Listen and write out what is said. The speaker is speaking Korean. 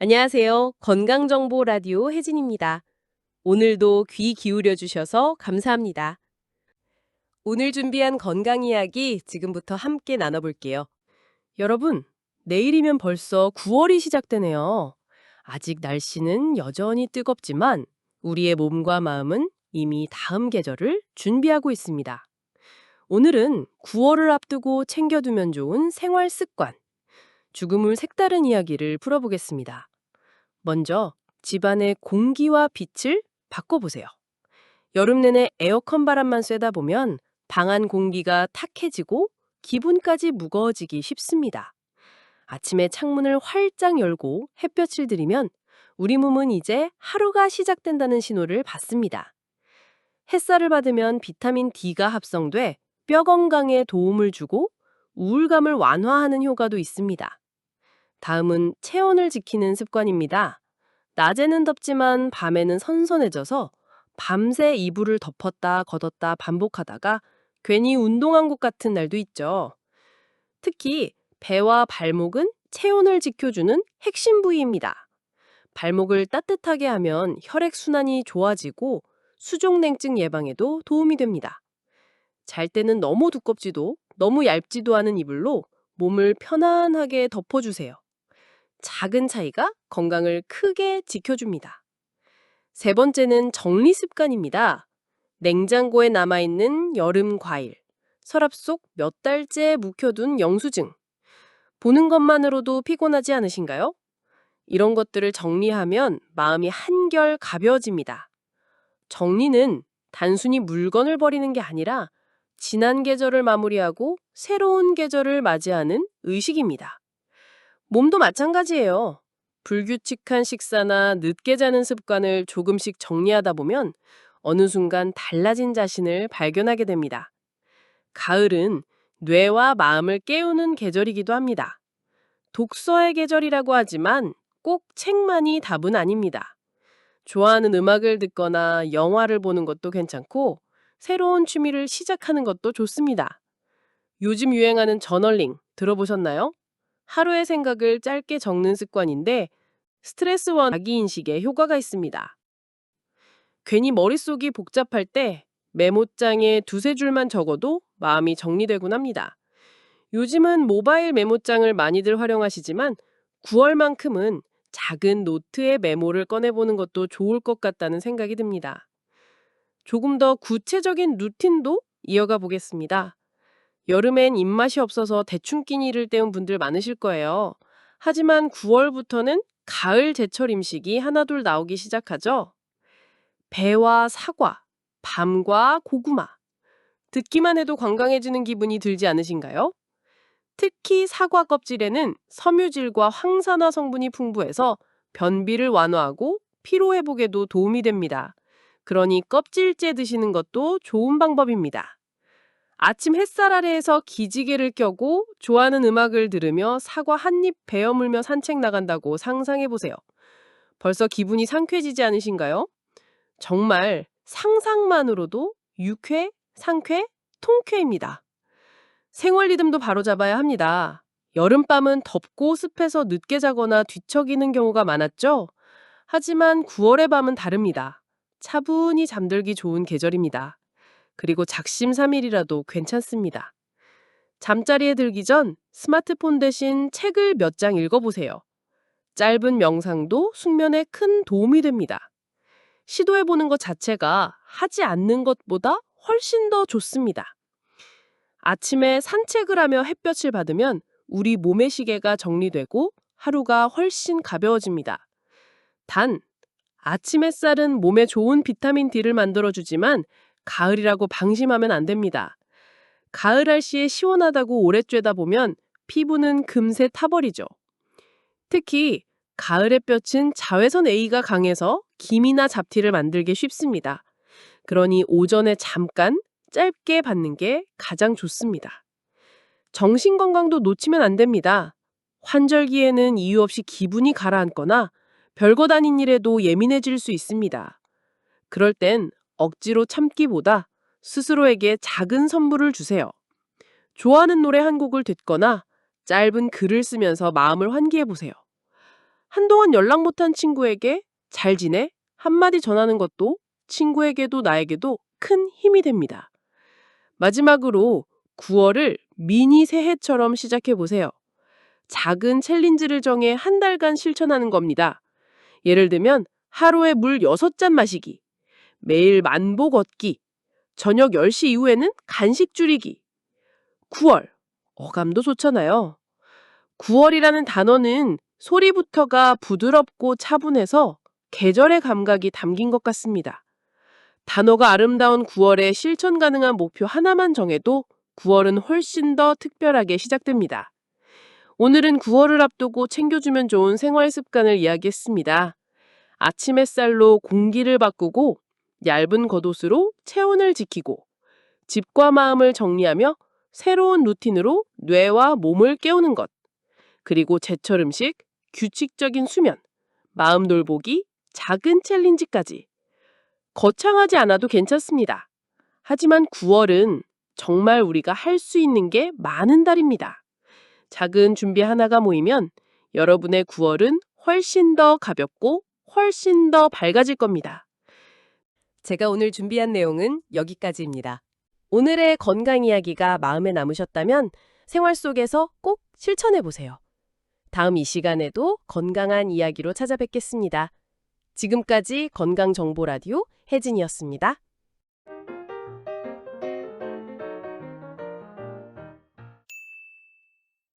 안녕하세요. 건강정보 라디오 혜진입니다. 오늘도 귀 기울여 주셔서 감사합니다. 오늘 준비한 건강 이야기 지금부터 함께 나눠볼게요. 여러분, 내일이면 벌써 9월이 시작되네요. 아직 날씨는 여전히 뜨겁지만 우리의 몸과 마음은 이미 다음 계절을 준비하고 있습니다. 오늘은 9월을 앞두고 챙겨두면 좋은 생활 습관, 죽음을 색다른 이야기를 풀어보겠습니다. 먼저 집안의 공기와 빛을 바꿔보세요. 여름 내내 에어컨 바람만 쐬다 보면 방 안 공기가 탁해지고 기분까지 무거워지기 쉽습니다. 아침에 창문을 활짝 열고 햇볕을 들이면 우리 몸은 이제 하루가 시작된다는 신호를 받습니다. 햇살을 받으면 비타민 D가 합성돼 뼈 건강에 도움을 주고 우울감을 완화하는 효과도 있습니다. 다음은 체온을 지키는 습관입니다. 낮에는 덥지만 밤에는 선선해져서 밤새 이불을 덮었다 걷었다 반복하다가 괜히 운동한 것 같은 날도 있죠. 특히 배와 발목은 체온을 지켜주는 핵심 부위입니다. 발목을 따뜻하게 하면 혈액순환이 좋아지고 수족냉증 예방에도 도움이 됩니다. 잘 때는 너무 두껍지도 너무 얇지도 않은 이불로 몸을 편안하게 덮어주세요. 작은 차이가 건강을 크게 지켜줍니다. 세 번째는 정리 습관입니다. 냉장고에 남아있는 여름 과일, 서랍 속 몇 달째 묵혀둔 영수증. 보는 것만으로도 피곤하지 않으신가요? 이런 것들을 정리하면 마음이 한결 가벼워집니다. 정리는 단순히 물건을 버리는 게 아니라 지난 계절을 마무리하고 새로운 계절을 맞이하는 의식입니다. 몸도 마찬가지예요. 불규칙한 식사나 늦게 자는 습관을 조금씩 정리하다 보면 어느 순간 달라진 자신을 발견하게 됩니다. 가을은 뇌와 마음을 깨우는 계절이기도 합니다. 독서의 계절이라고 하지만 꼭 책만이 답은 아닙니다. 좋아하는 음악을 듣거나 영화를 보는 것도 괜찮고 새로운 취미를 시작하는 것도 좋습니다. 요즘 유행하는 저널링 들어보셨나요? 하루의 생각을 짧게 적는 습관인데 스트레스와 자기인식에 효과가 있습니다. 괜히 머릿속이 복잡할 때 메모장에 두세 줄만 적어도 마음이 정리되곤 합니다. 요즘은 모바일 메모장을 많이들 활용하시지만 9월만큼은 작은 노트에 메모를 꺼내보는 것도 좋을 것 같다는 생각이 듭니다. 조금 더 구체적인 루틴도 이어가 보겠습니다. 여름엔 입맛이 없어서 대충 끼니를 때운 분들 많으실 거예요. 하지만 9월부터는 가을 제철 음식이 하나둘 나오기 시작하죠. 배와 사과, 밤과 고구마. 듣기만 해도 건강해지는 기분이 들지 않으신가요? 특히 사과 껍질에는 섬유질과 황산화 성분이 풍부해서 변비를 완화하고 피로 회복에도 도움이 됩니다. 그러니 껍질째 드시는 것도 좋은 방법입니다. 아침 햇살 아래에서 기지개를 켜고 좋아하는 음악을 들으며 사과 한 입 베어 물며 산책 나간다고 상상해 보세요. 벌써 기분이 상쾌해지지 않으신가요? 정말 상상만으로도 유쾌, 상쾌, 통쾌입니다. 생활 리듬도 바로잡아야 합니다. 여름밤은 덥고 습해서 늦게 자거나 뒤척이는 경우가 많았죠? 하지만 9월의 밤은 다릅니다. 차분히 잠들기 좋은 계절입니다. 그리고 작심삼일이라도 괜찮습니다. 잠자리에 들기 전 스마트폰 대신 책을 몇 장 읽어보세요. 짧은 명상도 숙면에 큰 도움이 됩니다. 시도해보는 것 자체가 하지 않는 것보다 훨씬 더 좋습니다. 아침에 산책을 하며 햇볕을 받으면 우리 몸의 시계가 정리되고 하루가 훨씬 가벼워집니다. 단, 아침 햇살은 몸에 좋은 비타민 D를 만들어주지만 가을이라고 방심하면 안 됩니다. 가을 날씨에 시원하다고 오래 쬐다 보면 피부는 금세 타버리죠. 특히 가을 햇볕은 자외선 A가 강해서 기미나 잡티를 만들기 쉽습니다. 그러니 오전에 잠깐 짧게 받는 게 가장 좋습니다. 정신 건강도 놓치면 안 됩니다. 환절기에는 이유 없이 기분이 가라앉거나 별것 아닌 일에도 예민해질 수 있습니다. 그럴 땐 억지로 참기보다 스스로에게 작은 선물을 주세요. 좋아하는 노래 한 곡을 듣거나 짧은 글을 쓰면서 마음을 환기해 보세요. 한동안 연락 못한 친구에게 잘 지내? 한마디 전하는 것도 친구에게도 나에게도 큰 힘이 됩니다. 마지막으로 9월을 미니 새해처럼 시작해 보세요. 작은 챌린지를 정해 한 달간 실천하는 겁니다. 예를 들면 하루에 물 6잔 마시기, 매일 만보 걷기, 저녁 10시 이후에는 간식 줄이기. 9월, 어감도 좋잖아요. 9월이라는 단어는 소리부터가 부드럽고 차분해서 계절의 감각이 담긴 것 같습니다. 단어가 아름다운 9월에 실천 가능한 목표 하나만 정해도 9월은 훨씬 더 특별하게 시작됩니다. 오늘은 9월을 앞두고 챙겨주면 좋은 생활 습관을 이야기했습니다. 아침 햇살로 공기를 바꾸고 얇은 겉옷으로 체온을 지키고 집과 마음을 정리하며 새로운 루틴으로 뇌와 몸을 깨우는 것. 그리고 제철 음식, 규칙적인 수면, 마음 돌보기, 작은 챌린지까지. 거창하지 않아도 괜찮습니다. 하지만 9월은 정말 우리가 할 수 있는 게 많은 달입니다. 작은 준비 하나가 모이면 여러분의 9월은 훨씬 더 가볍고 훨씬 더 밝아질 겁니다. 제가 오늘 준비한 내용은 여기까지입니다. 오늘의 건강 이야기가 마음에 남으셨다면 생활 속에서 꼭 실천해 보세요. 다음 이 시간에도 건강한 이야기로 찾아뵙겠습니다. 지금까지 건강정보 라디오 혜진이었습니다.